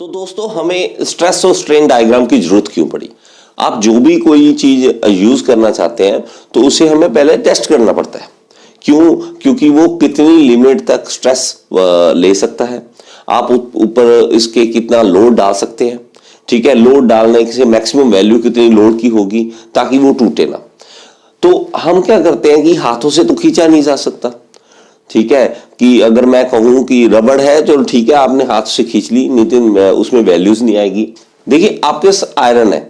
तो दोस्तों हमें स्ट्रेस और स्ट्रेन डायग्राम की जरूरत क्यों पड़ी? आप जो भी कोई चीज यूज करना चाहते हैं तो उसे हमें पहले टेस्ट करना पड़ता है। क्यों? क्योंकि वो कितनी लिमिट तक स्ट्रेस ले सकता है, आप ऊपर इसके कितना लोड डाल सकते हैं। ठीक है, लोड डालने से मैक्सिमम वैल्यू कितनी लोड की होगी ताकि वो टूटे ना। तो हम क्या करते हैं कि हाथों से तो खींचा नहीं जा सकता। ठीक है, कि अगर मैं कहूं कि रबड़ है तो ठीक है, आपने हाथ से खींच ली, नहीं तो उसमें वैल्यूज नहीं आएगी। देखिए आपके पास आयरन है,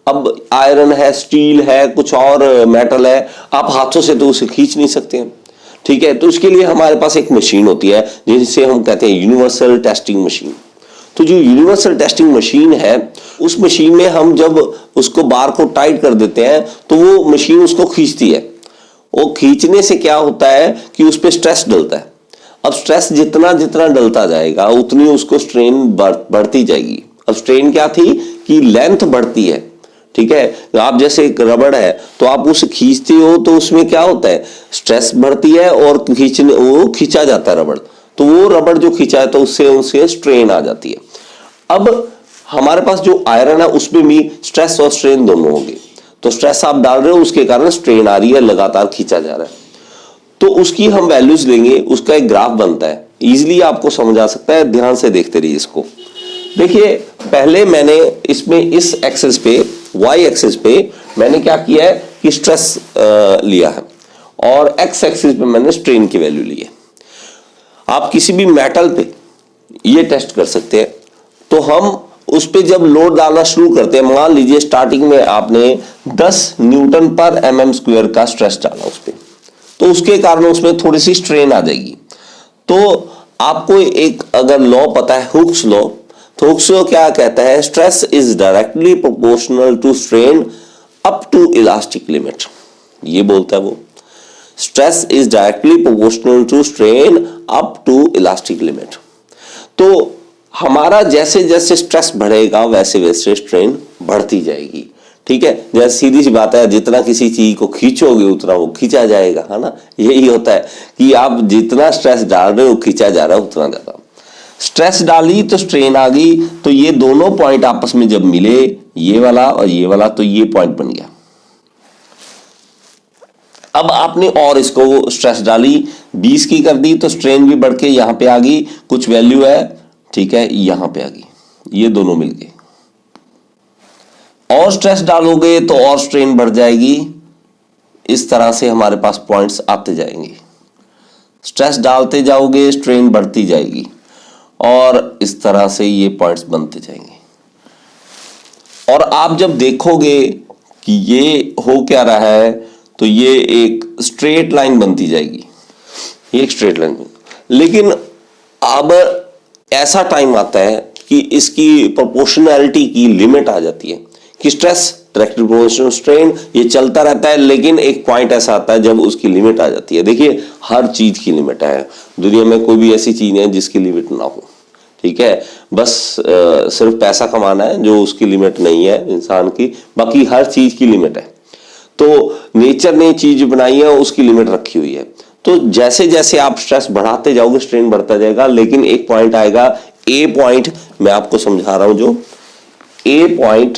अब आयरन है, स्टील है, कुछ और मेटल है, आप हाथों से तो उसे खींच नहीं सकते हैं। ठीक है, तो उसके लिए हमारे पास एक मशीन होती है जिसे हम कहते हैं यूनिवर्सल टेस्टिंग मशीन। तो जो यूनिवर्सल टेस्टिंग मशीन है, उस मशीन में हम जब उसको बार को टाइट कर देते हैं तो वो मशीन उसको खींचती है। वो खींचने से क्या होता है कि उस पर स्ट्रेस डलता है। अब स्ट्रेस जितना जितना डलता जाएगा उतनी उसको स्ट्रेन बढ़ती जाएगी। अब स्ट्रेन क्या थी कि लेंथ बढ़ती है। ठीक है, आप जैसे एक रबड़ है तो आप उसे खींचते हो तो उसमें क्या होता है, स्ट्रेस बढ़ती है और खींचने वो खींचा जाता है रबड़, तो वो रबड़ जो खींचा है तो उससे स्ट्रेन आ जाती है। अब हमारे पास जो आयरन है उसमें भी स्ट्रेस और स्ट्रेन दोनों होंगे। तो स्ट्रेस आप डाल रहे हो, उसके कारण स्ट्रेन आ रही है, लगातार खींचा जा रहा है। तो उसकी हम वैल्यूज लेंगे, उसका एक ग्राफ बनता है, इजीली आपको समझ आ सकता है, ध्यान से देखते रहिए इसको। देखिए पहले मैंने इसमें इस एक्सिस पे, वाई एक्सिस पे मैंने क्या किया है कि स्ट्रेस लिया है और एक्स एक्सिस पे मैंने स्ट्रेन की वैल्यू ली है। आप किसी भी मेटल पे ये टेस्ट कर सकते हैं। तो हम उस पे जब लोड डालना शुरू करते हैं, मान लीजिए स्टार्टिंग में आपने 10 न्यूटन पर mm स्क्वायर का स्ट्रेस डाला उस पे, तो उसके कारण उसमें थोड़ी सी स्ट्रेन आ जाएगी। तो आपको एक अगर लॉ पता है, हुक्स लॉ, तो हुक्स लॉ क्या कहता है, stress is directly proportional to strain up to elastic limit. ये बोलता है वो, stress is directly proportional to strain up to elastic limit. तो हमारा जैसे जैसे स्ट्रेस बढ़ेगा वैसे वैसे स्ट्रेन बढ़ती जाएगी। ठीक है, जैसे सीधी सी बात है, जितना किसी चीज को खींचोगे उतना वो खींचा जाएगा, है ना। यही होता है कि आप जितना स्ट्रेस डाल रहे हो खींचा जा रहा है उतना ज्यादा। स्ट्रेस डाली तो स्ट्रेन आ गई, तो ये दोनों पॉइंट आपस में जब मिले, ये वाला और ये वाला, तो ये पॉइंट बन गया। अब आपने और इसको स्ट्रेस डाली 20 की कर दी, तो स्ट्रेन भी बढ़ के यहां पे आ गई, कुछ वैल्यू है, ठीक है, यहां पे आ गई, ये दोनों मिल गए। और स्ट्रेस डालोगे तो और स्ट्रेन बढ़ जाएगी। इस तरह से हमारे पास पॉइंट्स आते जाएंगे, स्ट्रेस डालते जाओगे स्ट्रेन बढ़ती जाएगी और इस तरह से ये पॉइंट्स बनते जाएंगे। और आप जब देखोगे कि ये हो क्या रहा है, तो ये एक स्ट्रेट लाइन बनती जाएगी, ये एक स्ट्रेट लाइन। लेकिन अब ऐसा टाइम आता है कि इसकी प्रोपोर्शनैलिटी की लिमिट आ जाती है कि स्ट्रेस डायरेक्टली प्रोपोर्शनल स्ट्रेन ये चलता रहता है, लेकिन एक पॉइंट ऐसा आता है जब उसकी लिमिट आ जाती है। देखिए हर चीज की लिमिट है, दुनिया में कोई भी ऐसी चीज है जिसकी लिमिट ना हो। ठीक है, बस सिर्फ पैसा कमाना है जो उसकी लिमिट नहीं है इंसान की, बाकी हर चीज की लिमिट है। तो नेचर ने चीज बनाई है, उसकी लिमिट रखी हुई है। तो जैसे जैसे आप स्ट्रेस बढ़ाते जाओगे स्ट्रेन बढ़ता जाएगा, लेकिन एक पॉइंट आएगा, ए पॉइंट, मैं आपको समझा रहा हूं, जो ए पॉइंट,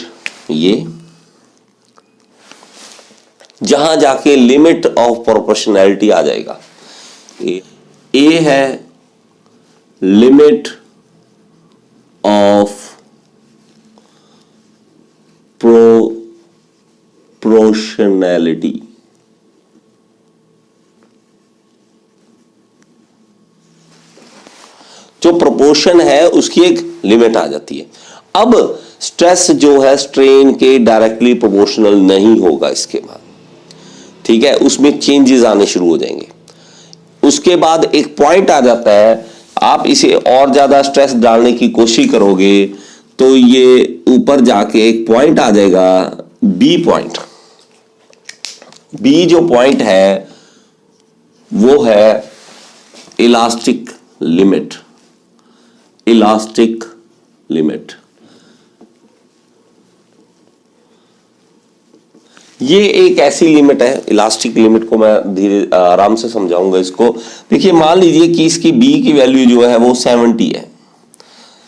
ये जहां जाके लिमिट ऑफ प्रोपोर्शनैलिटी आ जाएगा। ए है लिमिट ऑफ प्रोपोर्शनैलिटी। जो प्रोपोर्शन है उसकी एक लिमिट आ जाती है। अब स्ट्रेस जो है स्ट्रेन के डायरेक्टली प्रोपोर्शनल नहीं होगा इसके बाद। ठीक है, उसमें चेंजेस आने शुरू हो जाएंगे। उसके बाद एक पॉइंट आ जाता है, आप इसे और ज्यादा स्ट्रेस डालने की कोशिश करोगे तो ये ऊपर जाके एक पॉइंट आ जाएगा, बी पॉइंट। बी जो पॉइंट है वो है इलास्टिक लिमिट। इलास्टिक लिमिट, ये एक ऐसी लिमिट है, इलास्टिक लिमिट को मैं धीरे आराम से समझाऊंगा इसको। देखिए मान लीजिए कि इसकी बी की वैल्यू जो है वो 70 है,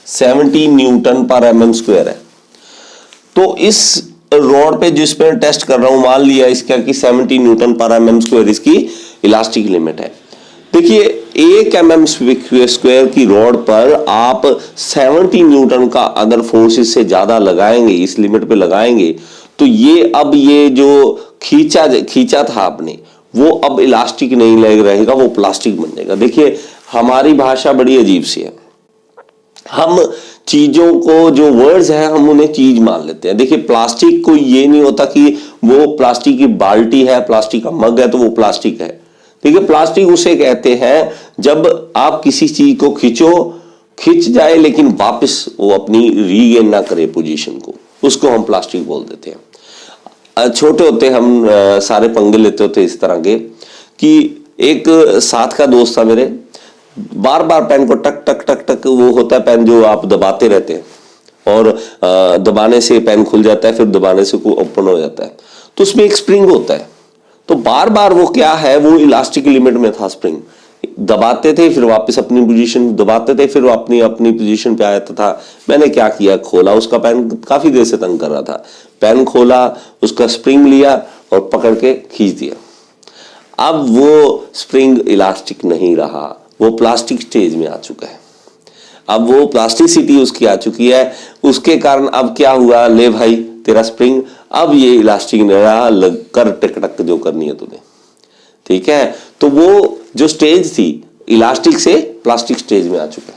70 न्यूटन पर mm स्क्वायर है। तो इस रॉड पे जिसमें टेस्ट कर रहा हूं, मान लिया इसका कि 70 न्यूटन पर mm स्क्वायर इसकी इलास्टिक लिमिट है। देखिए 1 mm स्क्वायर की रॉड पर आप 70 न्यूटन का अगर फोर्स इससे ज्यादा लगाएंगे, इस लिमिट पे लगाएंगे, तो ये अब ये जो खींचा था आपने, वो अब इलास्टिक नहीं रहेगा, वो प्लास्टिक बन जाएगा। देखिए हमारी भाषा बड़ी अजीब सी है, हम चीजों को जो वर्ड्स है हम उन्हें चीज मान लेते हैं। देखिए प्लास्टिक कोई ये नहीं होता कि वो प्लास्टिक की बाल्टी है, प्लास्टिक का मग है तो वो प्लास्टिक है। देखिए प्लास्टिक उसे कहते हैं जब आप किसी चीज को खिंच जाए लेकिन वापस वो अपनी रीगेन ना करे पोजीशन को, उसको हम प्लास्टिक बोल देते हैं। छोटे होते हम सारे पंगे लेते होते इस तरह के कि एक साथ का दोस्त था मेरे, बार बार पेन को टक टक टक टक, वो होता है पेन जो आप दबाते रहते हैं और दबाने से पेन खुल जाता है, फिर दबाने से ओपन हो जाता है, तो उसमें एक स्प्रिंग होता है। तो बार बार वो क्या है, वो इलास्टिक लिमिट में था स्प्रिंग, दबाते थे फिर वापस अपनी पोजीशन, दबाते थे फिर वो अपनी अपनी पोजीशन पे आ जाता था। मैंने क्या किया, खोला उसका पेन, काफी देर से तंग कर रहा था, पेन खोला, उसका स्प्रिंग लिया और पकड़ के खींच दिया। अब वो स्प्रिंग इलास्टिक नहीं रहा, वो प्लास्टिक स्टेज में आ चुका है। अब वो प्लास्टिसिटी उसकी आ चुकी है, उसके कारण अब क्या हुआ, ले भाई तेरा स्प्रिंग अब ये इलास्टिक नहीं रहा, लग कर टक टक जो करनी है तुम्हें, ठीक है। तो वो जो स्टेज थी इलास्टिक से प्लास्टिक स्टेज में आ चुका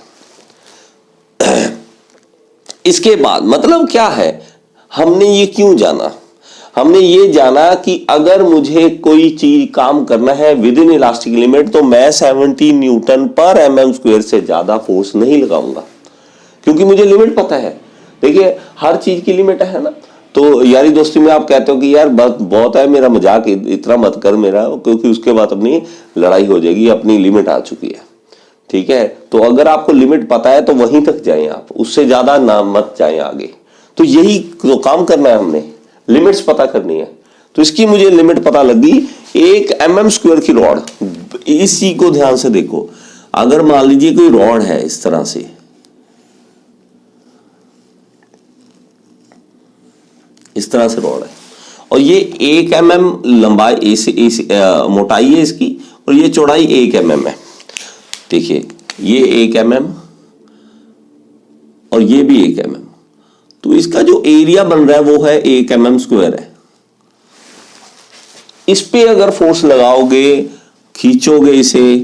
है। इसके बाद मतलब क्या है, हमने ये क्यों जाना, हमने ये जाना कि अगर मुझे कोई चीज काम करना है विद इन इलास्टिक लिमिट, तो मैं 70 न्यूटन पर mm स्क्वायर से ज्यादा फोर्स नहीं लगाऊंगा, क्योंकि मुझे लिमिट पता है। देखिए हर चीज की लिमिट है ना। तो यारी दोस्ती में आप कहते हो कि यार बहुत है, मेरा मजाक इतना मत कर मेरा, क्योंकि उसके बाद अपनी लड़ाई हो जाएगी, अपनी लिमिट आ चुकी है, ठीक है। तो अगर आपको लिमिट पता है तो वहीं तक जाएं आप, उससे ज्यादा ना मत जाएं आगे। तो यही तो काम करना है, हमने लिमिट्स पता करनी है। तो इसकी मुझे लिमिट पता लगी 1 mm स्क्वायर की रॉड। इस चीज को ध्यान से देखो, अगर मान लीजिए कोई रॉड है इस तरह से, इस तरह से रॉड है और ये 1 mm लंबाई मोटाई है इसकी और ये चौड़ाई 1 mm है। देखिए ये 1 mm और ये भी 1 mm, तो इसका जो एरिया बन रहा है वो है 1 mm स्क्वायर है। इस पे अगर फोर्स लगाओगे, खींचोगे इसे,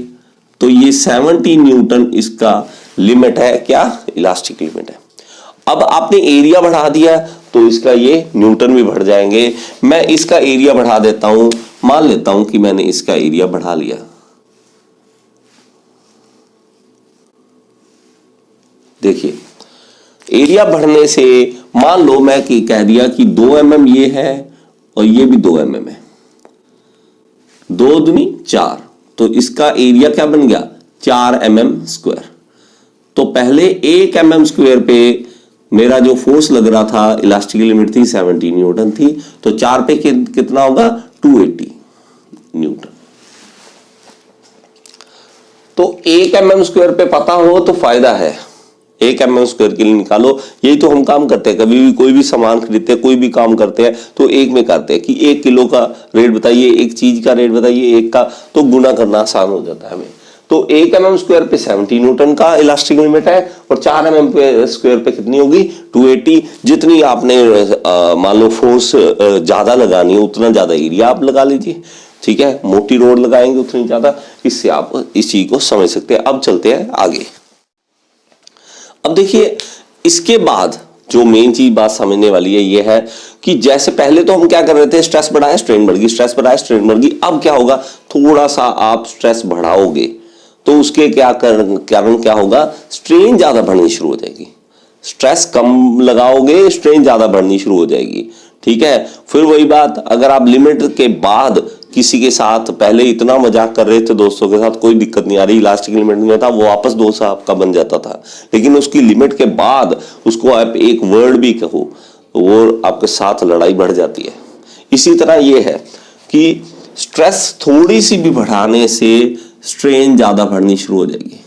तो ये 70 न्यूटन इसका लिमिट है, क्या इलास्टिक लिमिट है। अब आपने एरिया बढ़ा दिया तो इसका ये न्यूटन भी बढ़ जाएंगे। मैं इसका एरिया बढ़ा देता हूं, मान लेता हूं कि मैंने इसका एरिया बढ़ा लिया। देखिए एरिया बढ़ने से मान लो मैं कह दिया कि 2 mm ये है और ये भी 2 mm है, 2 दूनी 4, तो इसका एरिया क्या बन गया 4 mm स्क्वायर। तो पहले 1 mm स्क्वायर पे मेरा जो फोर्स लग रहा था, इलास्टिक लिमिट थी 70 न्यूटन थी, तो 4 पे कितना होगा 280 न्यूटन। तो 1 mm स्क्वायर पे पता हो तो फायदा है, 1 mm स्क्वायर के लिए निकालो। यही तो हम काम करते हैं, कभी भी कोई भी सामान खरीदते हैं, कोई भी काम करते हैं तो एक में करते हैं कि 1 किलो का रेट बताइए, एक चीज का रेट बताइए, एक का, तो गुना करना आसान हो जाता है हमें। तो 1 mm स्क्वायर पे 70 न्यूटन का इलास्टिक लिमिट है और 4 mm स्क्वायर पे कितनी होगी 280। जितनी आपने मान लो फोर्स ज्यादा लगानी है उतना ज्यादा एरिया आप लगा लीजिए, ठीक है। मोटी रोड लगाएंगे उतनी ज्यादा, इससे आप इस चीज को समझ सकते हैं। अब चलते हैं आगे। अब देखिए इसके बाद जो मेन चीज बात समझने वाली है ये है कि जैसे पहले तो हम क्या कर रहे थे, स्ट्रेस बढ़ाया स्ट्रेन बढ़ गई, स्ट्रेस बढ़ाया स्ट्रेन बढ़ गई। अब क्या होगा, थोड़ा सा आप स्ट्रेस बढ़ाओगे तो उसके कारण क्या होगा, स्ट्रेन ज्यादा बढ़नी शुरू हो जाएगी। स्ट्रेस कम लगाओगे स्ट्रेन ज्यादा बढ़नी शुरू हो जाएगी, ठीक है। फिर वही बात, अगर आप लिमिट के बाद किसी के साथ पहले इतना मजाक कर रहे थे, दोस्तों के साथ कोई दिक्कत नहीं आ रही, इलास्टिक लिमिट में था, वो वापस दोस्त आपका बन जाता था, लेकिन उसकी लिमिट के बाद उसको आप एक वर्ड भी कहो वो आपके साथ लड़ाई बढ़ जाती है। इसी तरह ये है कि स्ट्रेस थोड़ी सी भी बढ़ाने से स्ट्रेन ज्यादा बढ़नी शुरू हो जाएगी।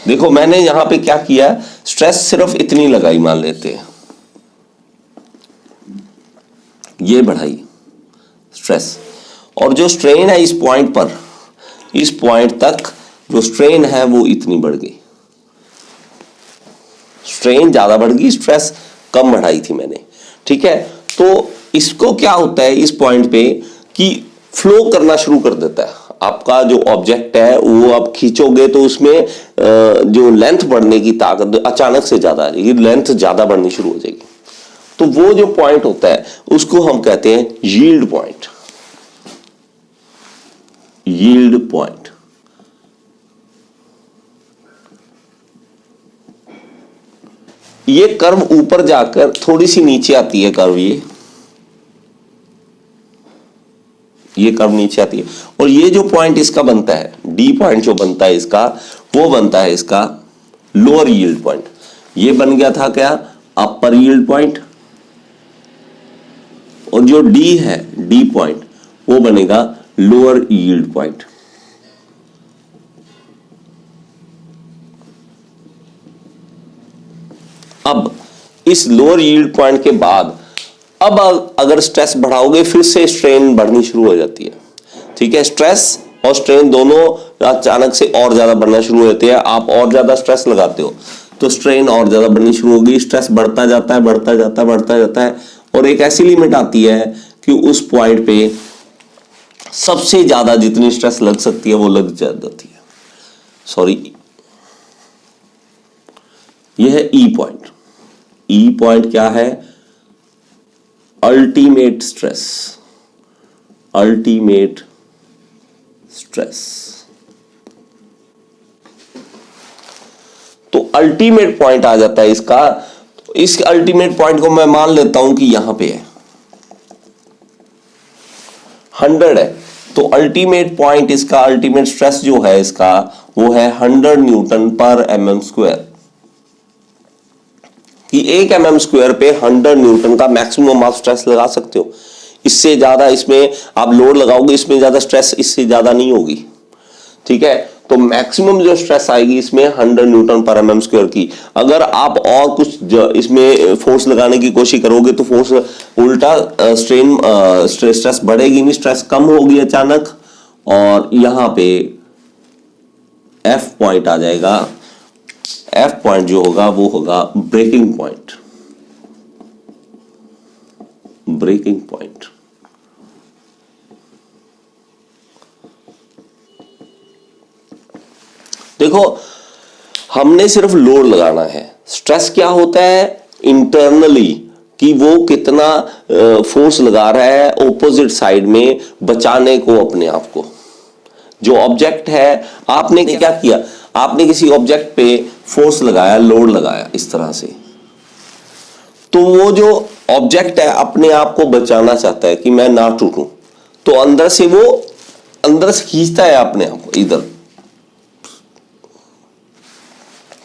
देखो मैंने यहां पे क्या किया, स्ट्रेस सिर्फ इतनी लगाई मान लेते हैं, ये बढ़ाई स्ट्रेस, और जो स्ट्रेन है इस पॉइंट पर, इस पॉइंट तक जो स्ट्रेन है वो इतनी बढ़ गई, स्ट्रेन ज्यादा बढ़ गई, स्ट्रेस कम बढ़ाई थी मैंने, ठीक है। तो इसको क्या होता है इस पॉइंट पे कि फ्लो करना शुरू कर देता है। आपका जो ऑब्जेक्ट है वो आप खींचोगे तो उसमें जो लेंथ बढ़ने की ताकत अचानक से ज्यादा आ जाएगी, लेंथ ज्यादा बढ़नी शुरू हो जाएगी। तो वो जो पॉइंट होता है उसको हम कहते हैं यील्ड पॉइंट, यील्ड पॉइंट। ये कर्व ऊपर जाकर थोड़ी सी नीचे आती है कर्व, ये कर्व नीचे आती है, और ये जो पॉइंट इसका बनता है, डी पॉइंट जो बनता है इसका, वो बनता है इसका लोअर यील्ड पॉइंट। ये बन गया था क्या, अपर यील्ड पॉइंट, और जो डी है, डी पॉइंट, वो बनेगा लोअर यील्ड पॉइंट। अब इस लोअर यील्ड पॉइंट के बाद अब अगर स्ट्रेस बढ़ाओगे फिर से स्ट्रेन बढ़नी शुरू हो जाती है, ठीक है। स्ट्रेस और स्ट्रेन दोनों अचानक से और ज्यादा बढ़ना शुरू हो जाते हैं। आप और ज्यादा स्ट्रेस लगाते हो तो स्ट्रेन और ज्यादा बढ़नी शुरू होगी, स्ट्रेस बढ़ता जाता है, बढ़ता जाता है, बढ़ता जाता है, और एक ऐसी लिमिट आती है कि उस पॉइंट पे सबसे ज्यादा जितनी स्ट्रेस लग सकती है वो लग जाती है। सॉरी, यह है ई पॉइंट। ई पॉइंट क्या है, अल्टीमेट स्ट्रेस, अल्टीमेट स्ट्रेस। तो अल्टीमेट पॉइंट आ जाता है इसका। इस अल्टीमेट पॉइंट को मैं मान लेता हूं कि यहां पे है 100 है, तो अल्टीमेट पॉइंट इसका, अल्टीमेट स्ट्रेस जो है इसका वो है 100 न्यूटन पर mm स्क्वायर, कि 1 mm स्क्वायर पे 100 न्यूटन का मैक्सिमम आप स्ट्रेस लगा सकते हो। इससे ज्यादा इसमें आप लोड लगाओगे, इसमें ज्यादा स्ट्रेस इससे ज्यादा नहीं होगी, ठीक है। तो मैक्सिमम जो स्ट्रेस आएगी इसमें 100 न्यूटन पर mm स्क्वायर की। अगर आप और कुछ इसमें फोर्स लगाने की कोशिश करोगे तो फोर्स उल्टा स्ट्रेस बढ़ेगी नहीं, स्ट्रेस कम होगी अचानक, और यहां पे F पॉइंट आ जाएगा। F पॉइंट जो होगा वो होगा ब्रेकिंग पॉइंट, ब्रेकिंग पॉइंट। देखो, हमने सिर्फ लोड लगाना है। स्ट्रेस क्या होता है इंटरनली, कि वो कितना फोर्स लगा रहा है ऑपोजिट साइड में बचाने को अपने आप को। जो ऑब्जेक्ट है, आपने क्या किया, आपने किसी ऑब्जेक्ट पे फोर्स लगाया, लोड लगाया इस तरह से, तो वो जो ऑब्जेक्ट है अपने आप को बचाना चाहता है कि मैं ना टूटूं, तो अंदर से वो अंदर से खींचता है अपने आप को इधर,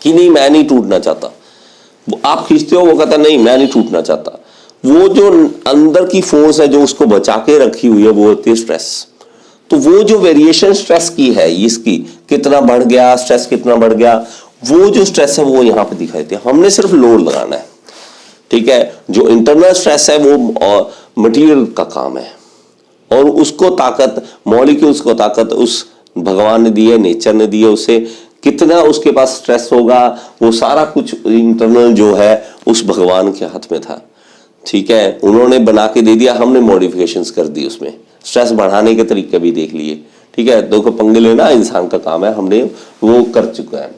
कि नहीं मैं नहीं टूटना चाहता। वो आप खींचते हो, वो कहता नहीं मैं नहीं टूटना चाहता। वो जो अंदर की फोर्स है जो उसको बचा के रखी हुई है वो होती है स्ट्रेस। तो वो जो वेरिएशन स्ट्रेस की है, इसकी कितना बढ़ गया, स्ट्रेस कितना बढ़ गया, वो जो स्ट्रेस है वो यहां पे दिखाई देती है। हमने सिर्फ लोड लगाना है, ठीक है। जो इंटरनल स्ट्रेस है वो मटेरियल का काम है, और उसको ताकत, मॉलिक्यूल्स को ताकत उस भगवान ने दी है, नेचर ने दी है। उसे कितना उसके पास स्ट्रेस होगा वो सारा कुछ इंटरनल जो है उस भगवान के हाथ में था, ठीक है। उन्होंने बना के दे दिया, हमने मॉडिफिकेशंस कर दी, उसमें स्ट्रेस बढ़ाने के तरीके भी देख लिए, ठीक है। देखो, पंगे लेना इंसान का काम है, हमने वो कर चुका है।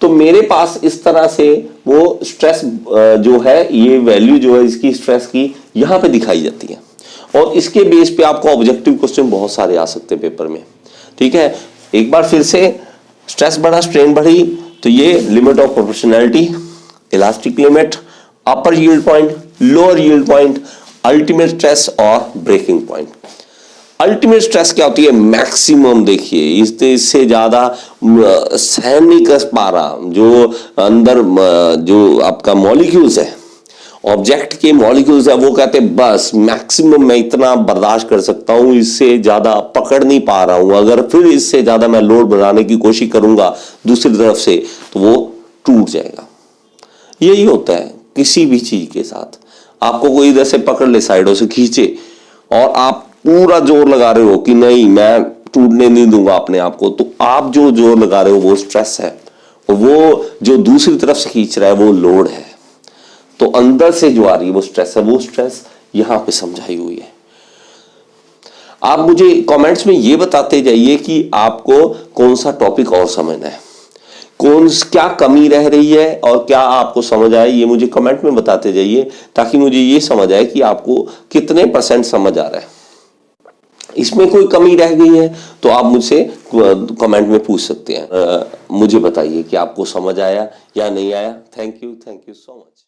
तो मेरे पास इस तरह से वो स्ट्रेस जो है, ये वैल्यू जो है इसकी स्ट्रेस की यहां पे दिखाई जाती है, और इसके बेस पे आपको ऑब्जेक्टिव क्वेश्चन बहुत सारे आ सकते हैं पेपर में, ठीक है। एक बार फिर से, स्ट्रेस बढ़ा, स्ट्रेन बढ़ी, तो ये limit of proportionality, elastic limit, upper yield point, lower yield point, ultimate stress और ब्रेकिंग पॉइंट। अल्टीमेट स्ट्रेस क्या होती है, मैक्सिमम। देखिए, इससे ज्यादा सहन नहीं कर पा रहा, जो अंदर जो आपका मॉलिक्यूल्स है, ऑब्जेक्ट के मॉलिक्यूल्स है, वो कहते हैं बस मैक्सिमम मैं इतना बर्दाश्त कर सकता हूं, इससे ज्यादा पकड़ नहीं पा रहा हूं। अगर फिर इससे ज्यादा मैं लोड बढ़ाने की कोशिश करूंगा दूसरी तरफ से तो वो टूट जाएगा, यही होता है किसी भी चीज के साथ। आपको कोई इधर से पकड़ ले, साइडों से खींचे, और आप पूरा जोर लगा रहे हो कि नहीं मैं टूटने नहीं दूंगा अपने आप को, तो आप जो जोर लगा रहे हो वो स्ट्रेस है, वो जो दूसरी तरफ से खींच रहा है वो लोड है। तो अंदर से जो आ रही है वो स्ट्रेस है, वो स्ट्रेस यहां पे समझाई हुई है। आप मुझे कमेंट्स में ये बताते जाइए कि आपको कौन सा टॉपिक और समझना है, क्या कमी रह रही है और क्या आपको समझ आए, ये मुझे कमेंट में बताते जाइए, ताकि मुझे ये समझ आए कि आपको कितने % समझ आ रहा है। इसमें कोई कमी रह गई है तो आप मुझसे कमेंट में पूछ सकते हैं। मुझे बताइए कि आपको समझ आया या नहीं आया। Thank you so much.